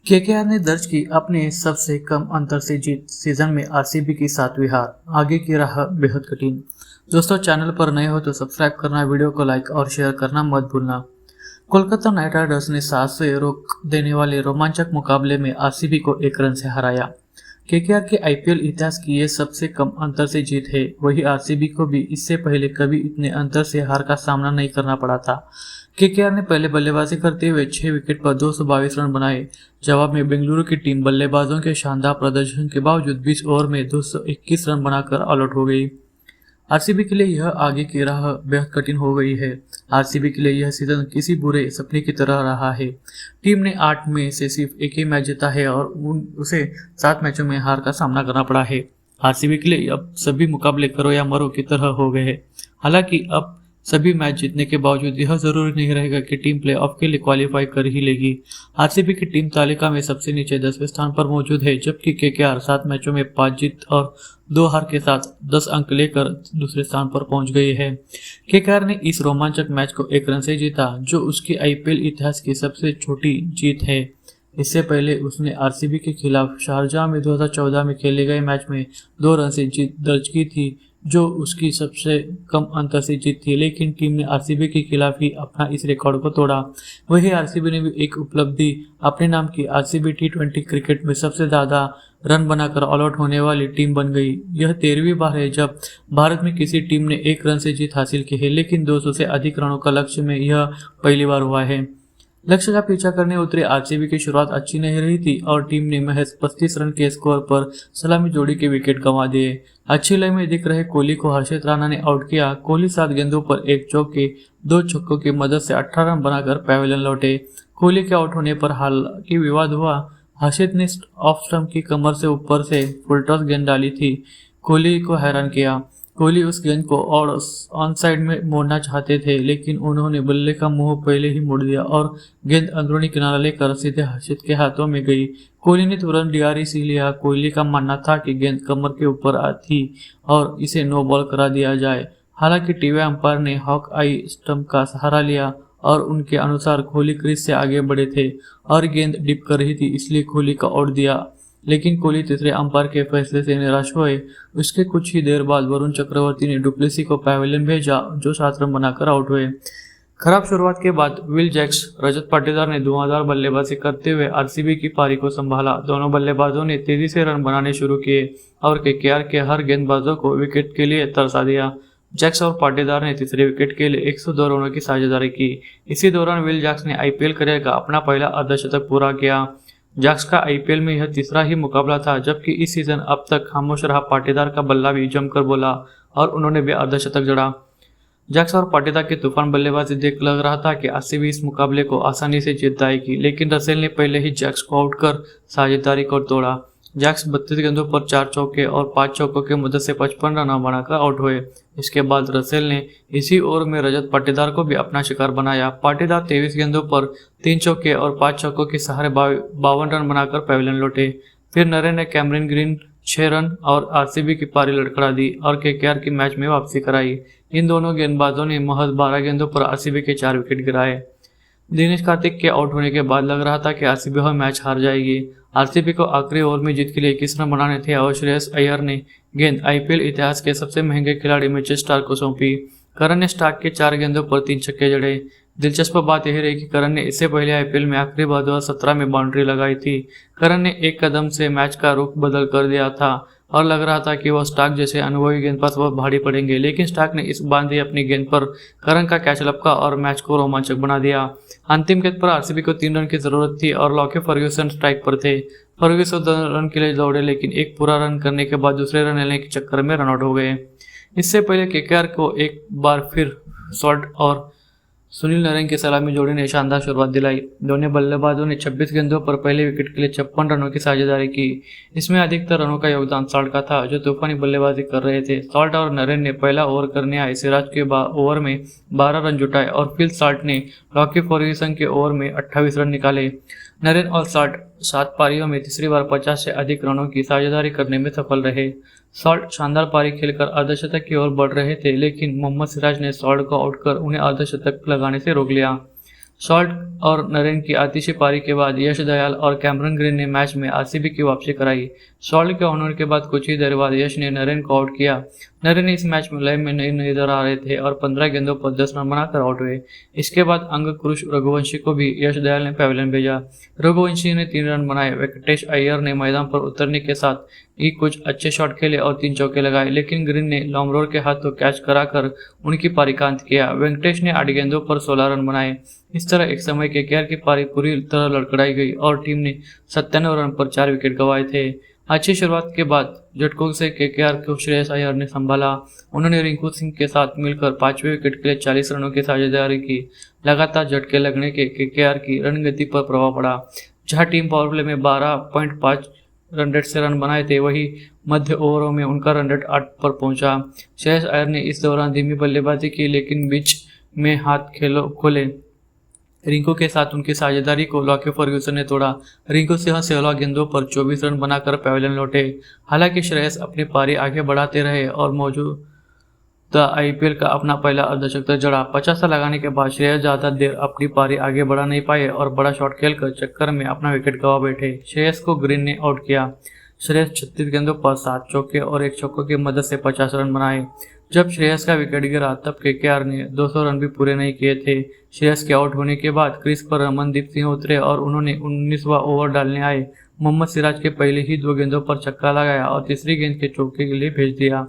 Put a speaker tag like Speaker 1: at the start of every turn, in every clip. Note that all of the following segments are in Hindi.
Speaker 1: केकेआर ने दर्ज की अपने सबसे कम अंतर से जीत। सीजन में आरसीबी की 7वीं हार, आगे की राह बेहद कठिन। दोस्तों, चैनल पर नए हो तो सब्सक्राइब करना, वीडियो को लाइक और शेयर करना मत भूलना। कोलकाता नाइट राइडर्स ने 7 से रोक देने वाले रोमांचक मुकाबले में आरसीबी को 1 रन से हराया। केकेआर के आईपीएल इतिहास की ये सबसे कम अंतर से जीत है। वही आरसीबी को भी इससे पहले कभी इतने अंतर से हार का सामना नहीं करना पड़ा था। केकेआर ने पहले बल्लेबाजी करते हुए 6 विकेट पर 222 रन बनाए। जवाब में बेंगलुरु की टीम बल्लेबाजों के शानदार प्रदर्शन के बावजूद 20 ओवर में 221 रन बनाकर ऑल आउट हो गई। आरसीबी के लिए यह आगे की राह बेहद कठिन हो गई है। आरसीबी के लिए यह सीजन किसी बुरे सपने की तरह रहा है। टीम ने 8 में से सिर्फ एक ही मैच जीता है और उसे 7 मैचों में हार का सामना करना पड़ा है। आरसीबी के लिए अब सभी मुकाबले करो या मरो की तरह हो गए हैं। हालांकि अब सभी मैच जीतने के बावजूद यह जरूरी नहीं रहेगा कि टीम प्लेऑफ के लिए क्वालिफाई कर ही लेगी। आरसीबी की टीम तालिका में सबसे नीचे 10वें स्थान पर मौजूद है, जबकि केकेआर 7 मैचों में 5 जीत और 2 हार के साथ 10 अंक लेकर दूसरे स्थान पर पहुंच गई है। केकेआर ने इस रोमांचक मैच को 1 रन से जीता, जो उसके आईपीएल इतिहास की सबसे छोटी जीत है। इससे पहले उसने आरसीबी के खिलाफ शारजाह में 2014 में खेले गए मैच में 2 रन से जीत दर्ज की थी, जो उसकी सबसे कम अंतर से जीत थी, लेकिन टीम ने आरसीबी के खिलाफ ही अपना इस रिकॉर्ड को तोड़ा। वही आरसीबी ने भी एक उपलब्धि अपने नाम की। आरसीबी टी20 क्रिकेट में सबसे ज्यादा रन बनाकर ऑल आउट होने वाली टीम बन गई। यह 13वीं बार है जब भारत में किसी टीम ने 1 रन से जीत हासिल की है, लेकिन 200 से अधिक रनों का लक्ष्य में यह पहली बार हुआ है। लक्ष्य का पीछा करने उतरे आरसीबी की शुरुआत अच्छी नहीं रही थी और टीम ने महज 35 रन के स्कोर पर सलामी जोड़ी के विकेट गंवा दिए। अच्छी लय में दिख रहे कोहली को हर्षित राणा ने आउट किया। कोहली 7 गेंदों पर 1 चौके 2 छक्कों की मदद से 18 रन बनाकर पैवेलियन लौटे। कोहली के आउट होने पर हालांकि विवाद हुआ। हर्षित ने ऑफ स्टंप की कमर से ऊपर से फुल टॉस गेंद डाली थी, कोहली को हैरान किया। कोहली उस गेंद को और ऑन साइड में मोड़ना चाहते थे, लेकिन उन्होंने बल्ले का मुंह पहले ही मोड़ दिया और गेंद अंदरूनी किनारा लेकर सीधे हर्षित के हाथों में गई। कोहली ने तुरंत डीआरएसी लिया। कोहली का मानना था कि गेंद कमर के ऊपर थी और इसे नो बॉल करा दिया जाए। हालांकि टीवी अंपायर ने हॉक आई स्टंप का सहारा लिया और उनके अनुसार कोहली क्रीज से आगे बढ़े थे और गेंद डिप कर रही थी, इसलिए कोहली का आउट दिया। लेकिन कोहली तीसरे अंपायर के फैसले से निराश हुए। उसके कुछ ही देर बाद वरुण चक्रवर्ती ने डुप्लेसी को पैवेलियन भेजा, जो 7 रन बनाकर आउट हुए। खराब शुरुआत के बाद विल जैक्स, रजत पाटीदार ने धुआंधार बल्लेबाजी करते हुए आरसीबी की पारी को संभाला। दोनों बल्लेबाजों ने तेजी से रन बनाने शुरू किए और केकेआर के हर गेंदबाजों को विकेट के लिए तरसा दिया। जैक्स और पाटीदार ने तीसरे विकेट के लिए 102 रनों की साझेदारी की। इसी दौरान विल जैक्स ने आईपीएल करियर का अपना पहला अर्धशतक पूरा किया। जैक्स का आईपीएल में यह तीसरा ही मुकाबला था, जबकि इस सीजन अब तक खामोश रहा पाटीदार का बल्ला भी जमकर बोला और उन्होंने भी अर्धशतक जड़ा। जैक्स और पाटीदार की तूफान बल्लेबाजी देख लग रहा था कि आरसीबी इस मुकाबले को आसानी से जीत जाएगी, लेकिन रसेल ने पहले ही जैक्स को आउट कर साझेदारी को तोड़ा। जैक्स 32 गेंदों पर 4 चौके और 5 चौकों की मदद से 55 रन बनाकर आउट हुए। इसके बाद रसेल ने इसी ओवर में रजत पाटीदार को भी अपना शिकार बनाया। पाटीदार 23 गेंदों पर 3 चौके और 5 चौकों के सहारे 52 रन बनाकर पैवेलियन लौटे। फिर नरेन ने कैमरन ग्रीन 6 रन और आरसीबी की पारी लड़खड़ा दी और केकेआर की मैच में वापसी कराई। इन दोनों गेंदबाजों ने महज 12 गेंदों पर आरसीबी के 4 विकेट गिराए। दिनेश कार्तिक के आउट होने के बाद लग रहा था कि आरसीबी वह मैच हार जाएगी। आरसीबी को आखिरी ओवर में जीत के लिए 21 रन बनाने थे और श्रेयस अय्यर ने गेंद आईपीएल इतिहास के सबसे महंगे खिलाड़ी मिचेल स्टार्क को सौंपी। करण ने स्टार्क के 4 गेंदों पर 3 छक्के जड़े। दिलचस्प बात यह रही कि करण ने इससे पहले आईपीएल में आखिरी बार 2017 में बाउंड्री लगाई थी। करण ने एक कदम से मैच का रुख बदल कर दिया था और लग रहा था कि वह स्टार्क जैसे अनुभवी गेंदबाज वह भारी पड़ेंगे, लेकिन स्टार्क ने इस बांधी अपनी गेंद पर करण का कैच लपका और मैच को रोमांचक बना दिया। अंतिम गेंद पर आरसीबी को 3 रन की जरूरत थी और लॉकी फर्ग्यूसन स्ट्राइक पर थे। फर्ग्यूसन 2 रन के लिए दौड़े, लेकिन एक पूरा रन करने के बाद दूसरे रन लेने के चक्कर में रन आउट हो गए। इससे पहले केकेआर को एक बार फिर सॉल्ट और सुनील नरेन की सलामी जोड़ी ने शानदार शुरुआत दिलाई। दोनों बल्लेबाजों ने 26 गेंदों पर पहले विकेट के लिए 56 रनों की साझेदारी की। इसमें अधिकतर रनों का योगदान सॉल्ट का था, जो तूफानी बल्लेबाजी कर रहे थे। सॉल्ट और नरेन ने पहला ओवर करने आए सिराज के ओवर में 12 रन जुटाए और फिल सॉल्ट ने लॉकी फर्ग्यूसन के ओवर में 28 रन निकाले। नरेन और सॉल्ट 7 पारियों में तीसरी बार 50 से अधिक रनों की साझेदारी करने में सफल रहे। सॉल्ट शानदार पारी खेलकर अर्धशतक की ओर बढ़ रहे थे, लेकिन मोहम्मद सिराज ने सॉल्ट को आउट कर उन्हें अर्धशतक लगाने से रोक लिया। सॉल्ट और नरेन की आतिशी पारी के बाद यश दयाल और कैमरन ग्रीन ने मैच में आरसीबी की वापसी कराई। सॉल्ट के ऑनर के बाद कुछ ही देर बाद यश ने नरेन को आउट किया। नरेन इस मैच में लय में नहीं नजर आ रहे थे और 15 गेंदों पर 10 रन बनाकर आउट हुए। इसके बाद अंगक्रुश रघुवंशी को भी यश दयाल ने पवेलियन भेजा। रघुवंशी ने 3 रन बनाए। वेंकटेश अय्यर ने मैदान पर उतरने के साथ ही कुछ अच्छे शॉट खेले और 3 चौके लगाए, लेकिन ग्रीन ने लॉमरोर के हाथों कैच कराकर उनकी पारी का अंत किया। वेंकटेश ने 8 गेंदों पर 16 रन बनाए। इस तरह एक समय केकेआर की पारी पूरी तरह लड़खड़ाई गई और टीम ने 97 रन पर 4 विकेट गंवाए थे। अच्छी शुरुआत के बाद झटकों से केकेआर को श्रेयस अय्यर ने संभाला। उन्होंने रिंकू सिंह के साथ मिलकर 5वें विकेट के लिए 40 रनों की साझेदारी की। लगातार झटके लगने के केकेआर की रणनीति पर प्रभाव पड़ा। जहां टीम पावर प्ले में 12.5 रन रेट से रन बनाए थे, वहीं मध्य ओवरों में उनका रन रेट 8 पर पहुंचा। श्रेयस अय्यर ने इस दौरान धीमी बल्लेबाजी की, लेकिन बीच में हाथ खोले। रिंकू के साथ उनकी साझेदारी को लॉकी फर्ग्यूसन ने तोड़ा। रिंकू सिंह 16 गेंदों पर 24 रन बनाकर पवेलियन लौटे। हालांकि श्रेयस अपनी पारी आगे बढ़ाते रहे और मौजूदा आईपीएल का अपना पहला अर्धशतक जड़ा। 50 लगाने के बाद श्रेयस ज्यादा देर अपनी पारी आगे बढ़ा नहीं पाए और बड़ा शॉट खेलकर चक्कर में अपना विकेट गंवा बैठे। श्रेयस को ग्रीन ने आउट किया। श्रेयस 36 गेंदों पर 7 चौके और 1 चौके की मदद से 50 रन बनाए। जब श्रेयस का विकेट गिरा तब केकेआर ने 200 रन भी पूरे नहीं किए थे। श्रेयस के आउट होने के बाद क्रीज पर रमनदीप सिंह उतरे और उन्होंने 19वां ओवर डालने आए। मोहम्मद सिराज के पहले ही 2 गेंदों पर छक्का लगाया और तीसरी गेंद के चौके के लिए भेज दिया।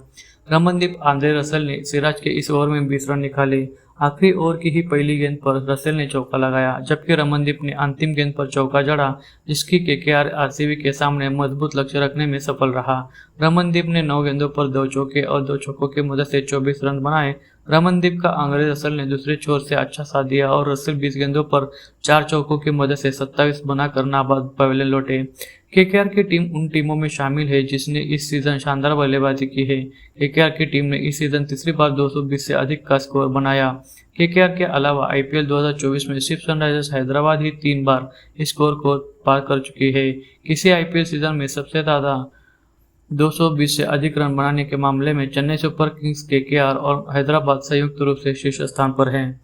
Speaker 1: रमनदीप आंद्रे रसल ने सिराज के इस ओवर में 20 रन निकाले। आखिरी ओवर की ही पहली गेंद पर रसेल ने चौका लगाया, जबकि रमनदीप ने अंतिम गेंद पर चौका जड़ा, जिसकी केकेआर आरसीबी के सामने मजबूत लक्ष्य रखने में सफल रहा। रमनदीप ने 9 गेंदों पर 2 चौके और 2 छक्कों की मदद से 24 रन बनाए। रमनदीप का अंग्रेज रसल ने दूसरे छोर से अच्छा साथ दिया और रसेल 20 गेंदों पर 4 चौकों की मदद से 27 बनाकर नाबाद पवेलियन लौटे। केकेआर की टीम उन टीमों में शामिल है जिसने इस सीजन शानदार बल्लेबाजी की है। केकेआर की टीम ने इस सीजन तीसरी बार 220 से अधिक का स्कोर बनाया। केकेआर के अलावा आईपीएल 2024 में सिर्फ सनराइजर्स हैदराबाद ही 3 बार इस स्कोर को पार कर चुकी है। किसी आईपीएल सीजन में सबसे ज्यादा 220 से अधिक रन बनाने के मामले में चेन्नई सुपर किंग्स, केकेआर और हैदराबाद संयुक्त रूप से शीर्ष स्थान पर हैं।